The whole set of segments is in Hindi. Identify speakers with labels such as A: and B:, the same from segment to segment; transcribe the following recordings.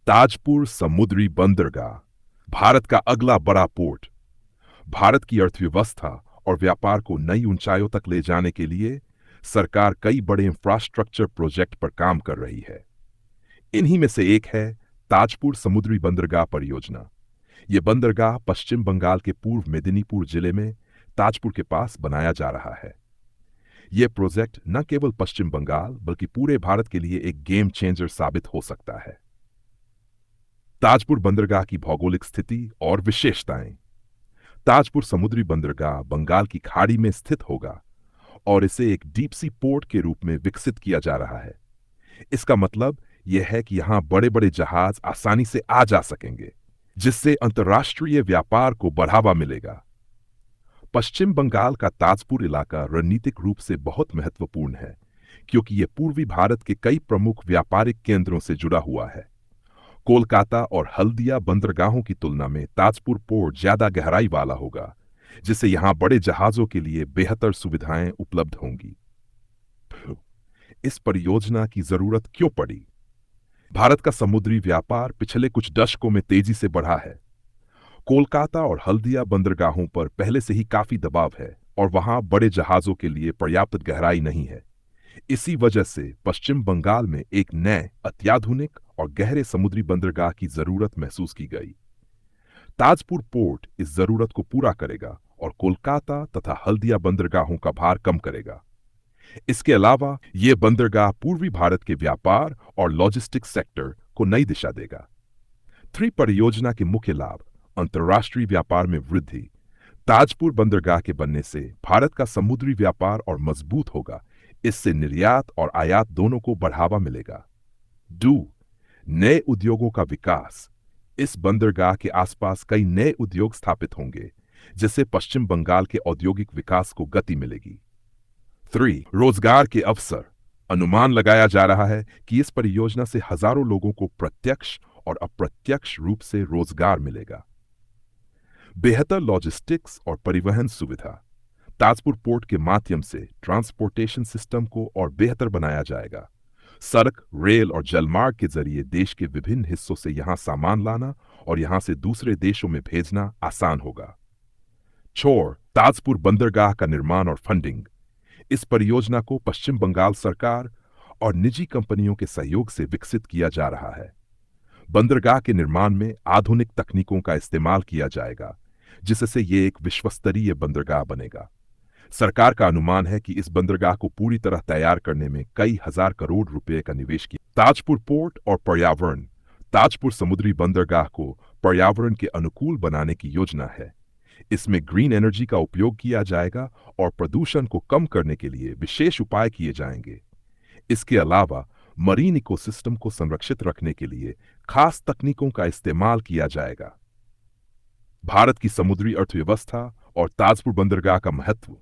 A: ताजपुर समुद्री बंदरगाह भारत का अगला बड़ा पोर्ट। भारत की अर्थव्यवस्था और व्यापार को नई ऊंचाइयों तक ले जाने के लिए सरकार कई बड़े इंफ्रास्ट्रक्चर प्रोजेक्ट पर काम कर रही है। इन्हीं में से एक है ताजपुर समुद्री बंदरगाह परियोजना। यह बंदरगाह पश्चिम बंगाल के पूर्व मेदिनीपुर जिले में ताजपुर के पास बनाया जा रहा है। यह प्रोजेक्ट न केवल पश्चिम बंगाल बल्कि पूरे भारत के लिए एक गेम चेंजर साबित हो सकता है। ताजपुर बंदरगाह की भौगोलिक स्थिति और विशेषताएं। ताजपुर समुद्री बंदरगाह बंगाल की खाड़ी में स्थित होगा और इसे एक डीप सी पोर्ट के रूप में विकसित किया जा रहा है। इसका मतलब यह है कि यहां बड़े बड़े जहाज आसानी से आ जा सकेंगे, जिससे अंतर्राष्ट्रीय व्यापार को बढ़ावा मिलेगा। पश्चिम बंगाल का ताजपुर इलाका रणनीतिक रूप से बहुत महत्वपूर्ण है, क्योंकि यह पूर्वी भारत के कई प्रमुख व्यापारिक केंद्रों से जुड़ा हुआ है। कोलकाता और हल्दिया बंदरगाहों की तुलना में ताजपुर पोर्ट ज्यादा गहराई वाला होगा, जिससे यहां बड़े जहाजों के लिए बेहतर सुविधाएं उपलब्ध होंगी। इस परियोजना की जरूरत क्यों पड़ी? भारत का समुद्री व्यापार पिछले कुछ दशकों में तेजी से बढ़ा है। कोलकाता और हल्दिया बंदरगाहों पर पहले से ही काफी दबाव है और वहां बड़े जहाजों के लिए पर्याप्त गहराई नहीं है। इसी वजह से पश्चिम बंगाल में एक नए, अत्याधुनिक और गहरे समुद्री बंदरगाह की जरूरत महसूस की गई। ताजपुर पोर्ट इस जरूरत को पूरा करेगा और कोलकाता तथा हल्दिया बंदरगाहों का भार कम करेगा। इसके अलावा यह बंदरगाह पूर्वी भारत के व्यापार और लॉजिस्टिक्स सेक्टर को नई दिशा देगा। परियोजना के मुख्य लाभ। अंतर्राष्ट्रीय व्यापार में वृद्धि। ताजपुर बंदरगाह के बनने से भारत का समुद्री व्यापार और मजबूत होगा। इससे निर्यात और आयात दोनों को बढ़ावा मिलेगा। नए उद्योगों का विकास। इस बंदरगाह के आसपास कई नए उद्योग स्थापित होंगे, जिससे पश्चिम बंगाल के औद्योगिक विकास को गति मिलेगी। रोजगार के अवसर। अनुमान लगाया जा रहा है कि इस परियोजना से हजारों लोगों को प्रत्यक्ष और अप्रत्यक्ष रूप से रोजगार मिलेगा। बेहतर लॉजिस्टिक्स और परिवहन सुविधा। ताजपुर पोर्ट के माध्यम से ट्रांसपोर्टेशन सिस्टम को और बेहतर बनाया जाएगा। सड़क, रेल और जलमार्ग के जरिए देश के विभिन्न हिस्सों से यहां सामान लाना और यहां से दूसरे देशों में भेजना आसान होगा। ताजपुर बंदरगाह का निर्माण और फंडिंग। इस परियोजना को पश्चिम बंगाल सरकार और निजी कंपनियों के सहयोग से विकसित किया जा रहा है। बंदरगाह के निर्माण में आधुनिक तकनीकों का इस्तेमाल किया जाएगा, जिससे यह एक विश्वस्तरीय बंदरगाह बनेगा। सरकार का अनुमान है कि इस बंदरगाह को पूरी तरह तैयार करने में कई हजार करोड़ रुपए का निवेश किया। ताजपुर पोर्ट और पर्यावरण। ताजपुर समुद्री बंदरगाह को पर्यावरण के अनुकूल बनाने की योजना है। इसमें ग्रीन एनर्जी का उपयोग किया जाएगा और प्रदूषण को कम करने के लिए विशेष उपाय किए जाएंगे। इसके अलावा मरीन इकोसिस्टम को संरक्षित रखने के लिए खास तकनीकों का इस्तेमाल किया जाएगा। भारत की समुद्री अर्थव्यवस्था और ताजपुर बंदरगाह का महत्व।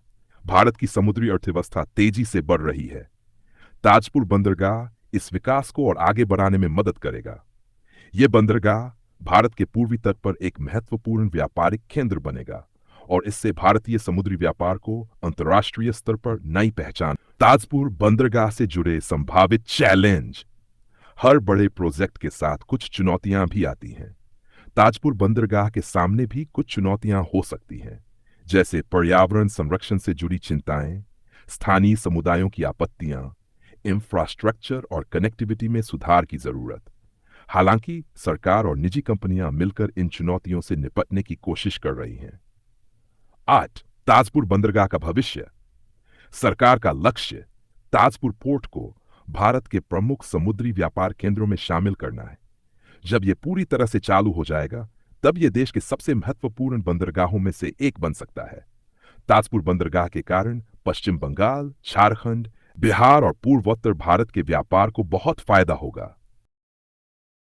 A: भारत की समुद्री अर्थव्यवस्था तेजी से बढ़ रही है। ताजपुर बंदरगाह इस विकास को और आगे बढ़ाने में मदद करेगा। यह बंदरगाह भारत के पूर्वी तट पर एक महत्वपूर्ण व्यापारिक केंद्र बनेगा और इससे भारतीय समुद्री व्यापार को अंतर्राष्ट्रीय स्तर पर नई पहचान। ताजपुर बंदरगाह से जुड़े संभावित चैलेंज। हर बड़े प्रोजेक्ट के साथ कुछ चुनौतियां भी आती हैं। ताजपुर बंदरगाह के सामने भी कुछ चुनौतियां हो सकती हैं, जैसे पर्यावरण संरक्षण से जुड़ी चिंताएं, स्थानीय समुदायों की आपत्तियां, इंफ्रास्ट्रक्चर और कनेक्टिविटी में सुधार की जरूरत। हालांकि सरकार और निजी कंपनियां मिलकर इन चुनौतियों से निपटने की कोशिश कर रही हैं। ताजपुर बंदरगाह का भविष्य। सरकार का लक्ष्य ताजपुर पोर्ट को भारत के प्रमुख समुद्री व्यापार केंद्रों में शामिल करना है। जब यह पूरी तरह से चालू हो जाएगा, तब यह देश के सबसे महत्वपूर्ण बंदरगाहों में से एक बन सकता है। ताजपुर बंदरगाह के कारण पश्चिम बंगाल, झारखंड, बिहार और पूर्वोत्तर भारत के व्यापार को बहुत फायदा होगा।